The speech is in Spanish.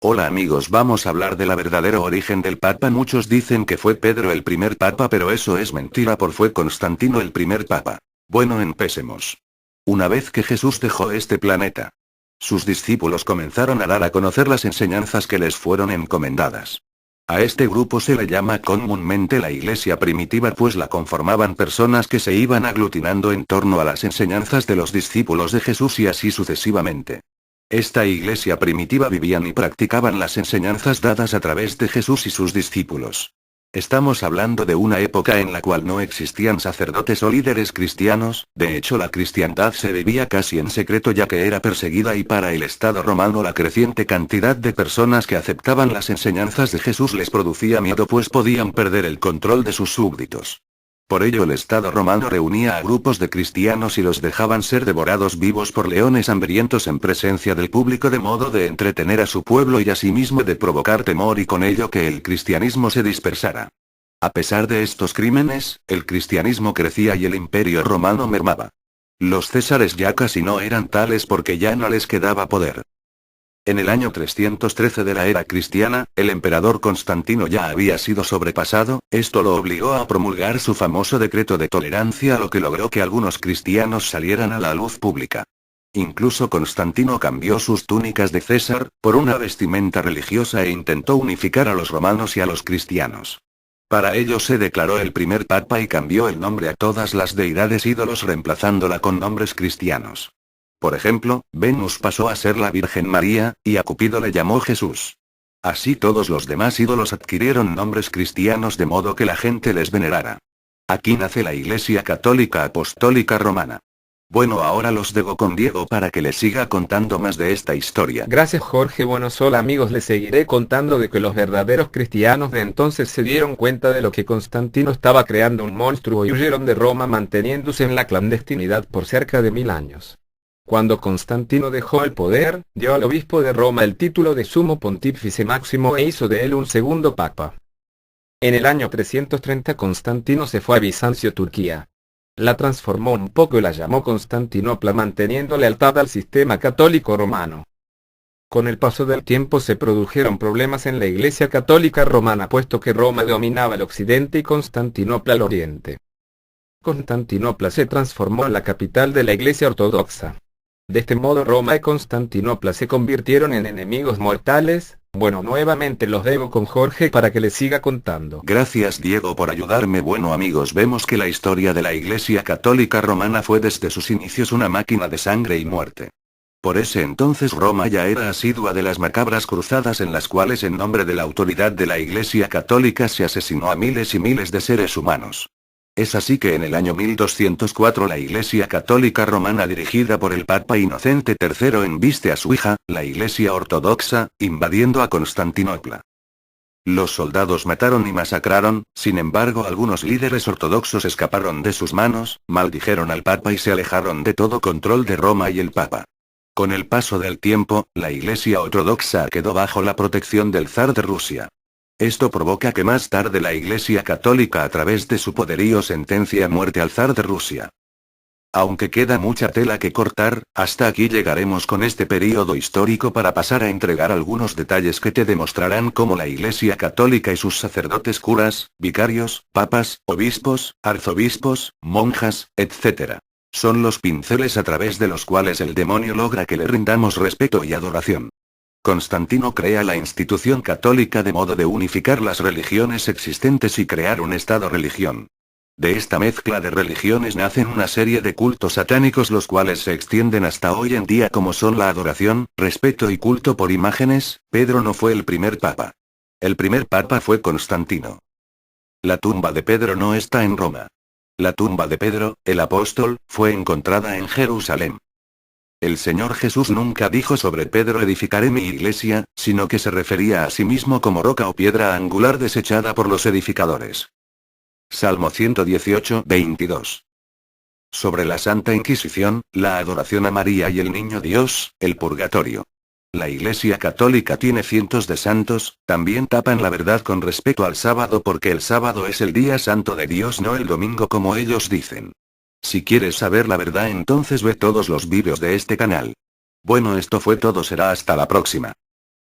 Hola amigos, vamos a hablar del verdadero origen del Papa. Muchos dicen que fue Pedro el primer Papa, pero eso es mentira, fue Constantino el primer Papa. Bueno, empecemos. Una vez que Jesús dejó este planeta, sus discípulos comenzaron a dar a conocer las enseñanzas que les fueron encomendadas. A este grupo se le llama comúnmente la Iglesia primitiva, pues la conformaban personas que se iban aglutinando en torno a las enseñanzas de los discípulos de Jesús y así sucesivamente. Esta iglesia primitiva vivían y practicaban las enseñanzas dadas a través de Jesús y sus discípulos. Estamos hablando de una época en la cual no existían sacerdotes o líderes cristianos, de hecho la cristiandad se vivía casi en secreto ya que era perseguida, y para el Estado romano la creciente cantidad de personas que aceptaban las enseñanzas de Jesús les producía miedo, pues podían perder el control de sus súbditos. Por ello el Estado romano reunía a grupos de cristianos y los dejaban ser devorados vivos por leones hambrientos en presencia del público, de modo de entretener a su pueblo y asimismo de provocar temor y con ello que el cristianismo se dispersara. A pesar de estos crímenes, el cristianismo crecía y el imperio romano mermaba. Los césares ya casi no eran tales porque ya no les quedaba poder. En el año 313 de la era cristiana, el emperador Constantino ya había sido sobrepasado, esto lo obligó a promulgar su famoso decreto de tolerancia, lo que logró que algunos cristianos salieran a la luz pública. Incluso Constantino cambió sus túnicas de César por una vestimenta religiosa e intentó unificar a los romanos y a los cristianos. Para ello se declaró el primer papa y cambió el nombre a todas las deidades ídolos reemplazándola con nombres cristianos. Por ejemplo, Venus pasó a ser la Virgen María, y a Cupido le llamó Jesús. Así todos los demás ídolos adquirieron nombres cristianos de modo que la gente les venerara. Aquí nace la Iglesia Católica Apostólica Romana. Bueno, ahora los dejo con Diego para que les siga contando más de esta historia. Gracias Jorge. Bueno, solo amigos, les seguiré contando de que los verdaderos cristianos de entonces se dieron cuenta de lo que Constantino estaba creando un monstruo y huyeron de Roma manteniéndose en la clandestinidad por cerca de 1000 años. Cuando Constantino dejó el poder, dio al obispo de Roma el título de sumo pontífice máximo e hizo de él un segundo papa. En el año 330 Constantino se fue a Bizancio, Turquía. La transformó un poco y la llamó Constantinopla, manteniendo lealtad al sistema católico romano. Con el paso del tiempo se produjeron problemas en la Iglesia Católica Romana, puesto que Roma dominaba el occidente y Constantinopla el oriente. Constantinopla se transformó en la capital de la Iglesia Ortodoxa. De este modo Roma y Constantinopla se convirtieron en enemigos mortales. Bueno, nuevamente los dejo con Jorge para que les siga contando. Gracias Diego por ayudarme. Bueno amigos, vemos que la historia de la Iglesia Católica Romana fue desde sus inicios una máquina de sangre y muerte. Por ese entonces Roma ya era asidua de las macabras cruzadas en las cuales en nombre de la autoridad de la Iglesia Católica se asesinó a miles y miles de seres humanos. Es así que en el año 1204 la Iglesia Católica Romana dirigida por el Papa Inocente III embiste a su hija, la Iglesia Ortodoxa, invadiendo a Constantinopla. Los soldados mataron y masacraron, sin embargo algunos líderes ortodoxos escaparon de sus manos, maldijeron al Papa y se alejaron de todo control de Roma y el Papa. Con el paso del tiempo, la Iglesia Ortodoxa quedó bajo la protección del zar de Rusia. Esto provoca que más tarde la Iglesia Católica a través de su poderío sentencie a muerte al zar de Rusia. Aunque queda mucha tela que cortar, hasta aquí llegaremos con este período histórico para pasar a entregar algunos detalles que te demostrarán cómo la Iglesia Católica y sus sacerdotes, curas, vicarios, papas, obispos, arzobispos, monjas, etc. son los pinceles a través de los cuales el demonio logra que le rindamos respeto y adoración. Constantino crea la institución católica de modo de unificar las religiones existentes y crear un estado-religión. De esta mezcla de religiones nacen una serie de cultos satánicos, los cuales se extienden hasta hoy en día, como son la adoración, respeto y culto por imágenes. Pedro no fue el primer papa. El primer papa fue Constantino. La tumba de Pedro no está en Roma. La tumba de Pedro, el apóstol, fue encontrada en Jerusalén. El Señor Jesús nunca dijo sobre Pedro edificaré mi iglesia, sino que se refería a sí mismo como roca o piedra angular desechada por los edificadores. Salmo 118, 22. Sobre la Santa Inquisición, la adoración a María y el Niño Dios, el purgatorio. La Iglesia Católica tiene cientos de santos. También tapan la verdad con respecto al sábado, porque el sábado es el día santo de Dios, no el domingo como ellos dicen. Si quieres saber la verdad, entonces ve todos los vídeos de este canal. Bueno, esto fue todo, será hasta la próxima.